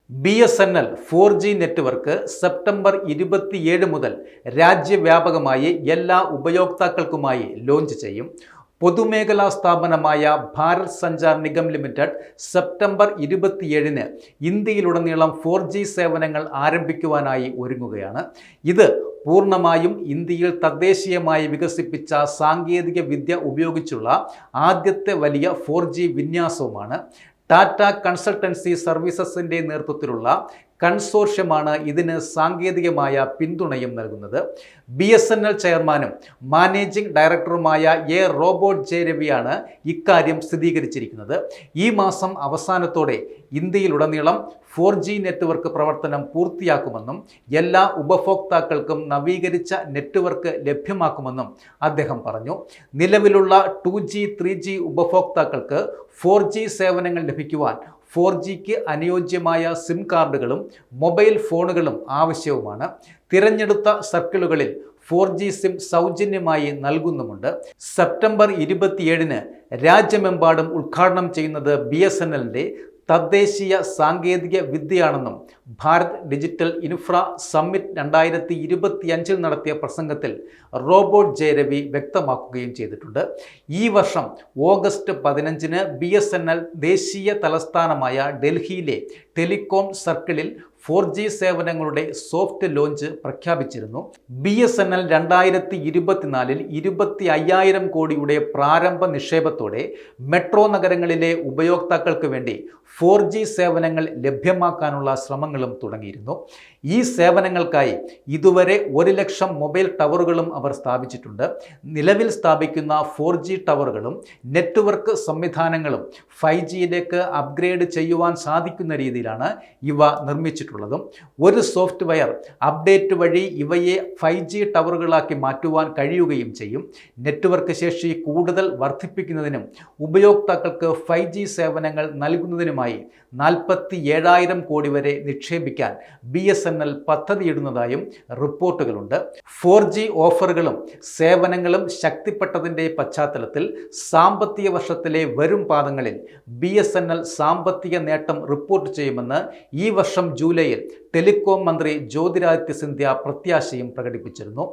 BSNL 4G network September 27 മുതൽ രാജ്യവ്യാപകമായി എല്ലാ ഉപയോക്താക്കൾക്കുമായി ലോഞ്ച് ചെയ്യും. പൊതുമേഖലാ സ്ഥാപനമായ Bharat Sanchar Nigam limited September 27-ന് ഇന്ത്യയിലുടനീളം 4G സേവനങ്ങൾ ആരംഭിക്കുവാനായി ഒരുങ്ങുകയാണ്. ഇത് പൂർണ്ണമായും ഇന്ത്യയിൽ തദ്ദേശീയമായി വികസിപ്പിച്ച സാങ്കേതിക വിദ്യ ഉപയോഗിച്ചുള്ള ആദ്യത്തെ വലിയ 4G വിന്യാസവുമാണ്. ടാറ്റ കൺസൾട്ടൻസി സർവീസസിൻ്റെ നേതൃത്വത്തിലുള്ള കൺസോർഷ്യമാണ് ഇതിന് സാങ്കേതികമായ പിന്തുണയും നൽകുന്നത്. BSNL ചെയർമാനും മാനേജിംഗ് ഡയറക്ടറുമായ റോബോട്ട് ജെ രവിയാണ് ഇക്കാര്യം സ്ഥിരീകരിച്ചിരിക്കുന്നത്. ഈ മാസം അവസാനത്തോടെ ഇന്ത്യയിലുടനീളം 4G നെറ്റ്വർക്ക് പ്രവർത്തനം പൂർത്തിയാക്കുമെന്നും എല്ലാ ഉപഭോക്താക്കൾക്കും നവീകരിച്ച നെറ്റ്വർക്ക് ലഭ്യമാക്കുമെന്നും അദ്ദേഹം പറഞ്ഞു. നിലവിലുള്ള 2G 3G ഉപഭോക്താക്കൾക്ക് 4G സേവനങ്ങൾ ലഭിക്കുവാൻ 4Gക്ക് അനുയോജ്യമായ സിം കാർഡുകളും മൊബൈൽ ഫോണുകളും ആവശ്യവുമാണ്. തിരഞ്ഞെടുത്ത സർക്കിളുകളിൽ 4G സിം സൗജന്യമായി നൽകുന്നുമുണ്ട്. സെപ്റ്റംബർ 27-ന് രാജ്യമെമ്പാടും ഉദ്ഘാടനം ചെയ്യുന്നത് BSNLന്റെ തദ്ദേശീയ സാങ്കേതിക വിദ്യയാണെന്നും ഭാരത് ഡിജിറ്റൽ ഇൻഫ്ര സമ്മിറ്റ് 2025 നടത്തിയ പ്രസംഗത്തിൽ റോബോട്ട് ജെ രവി വ്യക്തമാക്കുകയും ചെയ്തിട്ടുണ്ട്. ഈ വർഷം ഓഗസ്റ്റ് 15-ന് BSNL ദേശീയ തലസ്ഥാനമായ ഡൽഹിയിലെ ടെലികോം സർക്കിളിൽ 4G സേവനങ്ങളുടെ സോഫ്റ്റ് ലോഞ്ച് പ്രഖ്യാപിച്ചിരുന്നു. BSNL 2024-ൽ 25,000 കോടിയുടെ പ്രാരംഭ നിക്ഷേപത്തോടെ മെട്രോ നഗരങ്ങളിലെ ഉപയോക്താക്കൾക്ക് വേണ്ടി 4G സേവനങ്ങൾ ലഭ്യമാക്കാനുള്ള ശ്രമങ്ങളും തുടങ്ങിയിരുന്നു. ഈ സേവനങ്ങൾക്കായി ഇതുവരെ 1 ലക്ഷം മൊബൈൽ ടവറുകളും അവർ സ്ഥാപിച്ചിട്ടുണ്ട്. നിലവിൽ സ്ഥാപിക്കുന്ന 4G ടവറുകളും നെറ്റ്വർക്ക് സംവിധാനങ്ങളും 5Gയിലേക്ക് അപ്ഗ്രേഡ് ചെയ്യുവാൻ സാധിക്കുന്ന രീതിയിലാണ് ഇവ നിർമ്മിച്ചിട്ടുള്ളതും. ഒരു സോഫ്റ്റ്വെയർ അപ്ഡേറ്റ് വഴി ഇവയെ 5G ടവറുകളാക്കി മാറ്റുവാൻ കഴിയുകയും ചെയ്യും. നെറ്റ്വർക്ക് ശേഷി കൂടുതൽ വർദ്ധിപ്പിക്കുന്നതിനും ഉപയോക്താക്കൾക്ക് 5G സേവനങ്ങൾ നൽകുന്നതിനുമായി 47,000 കോടി വരെ നിക്ഷേപിക്കാൻ BSNL പദ്ധതിയിടുന്നതായും റിപ്പോർട്ടുകളുണ്ട്. 4G ഓഫറുകളും സേവനങ്ങളും ശക്തിപ്പെട്ടതിൻ്റെ പശ്ചാത്തലത്തിൽ സാമ്പത്തിക വർഷത്തിലെ വരും പാദങ്ങളിൽ BSNL സാമ്പത്തിക നേട്ടം റിപ്പോർട്ട് ചെയ്യുമെന്ന് ഈ വർഷം ജൂലൈയിൽ ടെലികോം മന്ത്രി ജ്യോതിരാദിത്യ സിന്ധ്യ പ്രത്യാശയും പ്രകടിപ്പിച്ചിരുന്നു.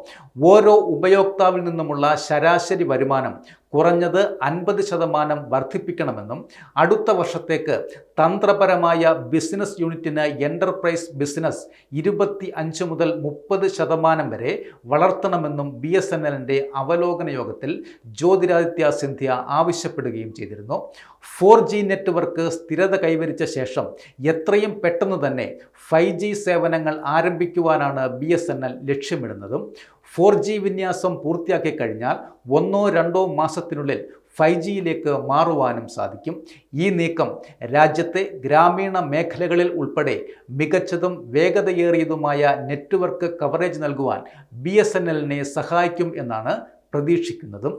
ഓരോ ഉപയോക്താവിൽ നിന്നുമുള്ള ശരാശരി വരുമാനം കുറഞ്ഞത് 50% വർദ്ധിപ്പിക്കണമെന്നും അടുത്ത വർഷത്തേക്ക് തന്ത്രപരമായ ബിസിനസ് യൂണിറ്റിന് എൻ്റർപ്രൈസ് ബിസിനസ് 25 മുതൽ 30% വരെ വളർത്തണമെന്നും BSNLന്റെ അവലോകന യോഗത്തിൽ ജ്യോതിരാദിത്യ സിന്ധ്യ ആവശ്യപ്പെടുകയും ചെയ്തിരുന്നു. 4G നെറ്റ്വർക്ക് സ്ഥിരത കൈവരിച്ച ശേഷം എത്രയും പെട്ടെന്ന് തന്നെ 5G സേവനങ്ങൾ ആരംഭിക്കുവാനാണ് BSNL ലക്ഷ്യമിടുന്നതും. 4G വിന്യാസം പൂർത്തിയാക്കി കഴിഞ്ഞാൽ 1-2 മാസത്തിനുള്ളിൽ 5Gയിലേക്ക് മാറുവാനും സാധിക്കും. ഈ നീക്കം രാജ്യത്തെ ഗ്രാമീണ മേഖലകളിൽ ഉൾപ്പെടെ മികച്ചതും വേഗതയേറിയതുമായ നെറ്റ്വർക്ക് കവറേജ് നൽകുവാൻ BSNLനെ സഹായിക്കും എന്നാണ് പ്രതീക്ഷിക്കുന്നതും.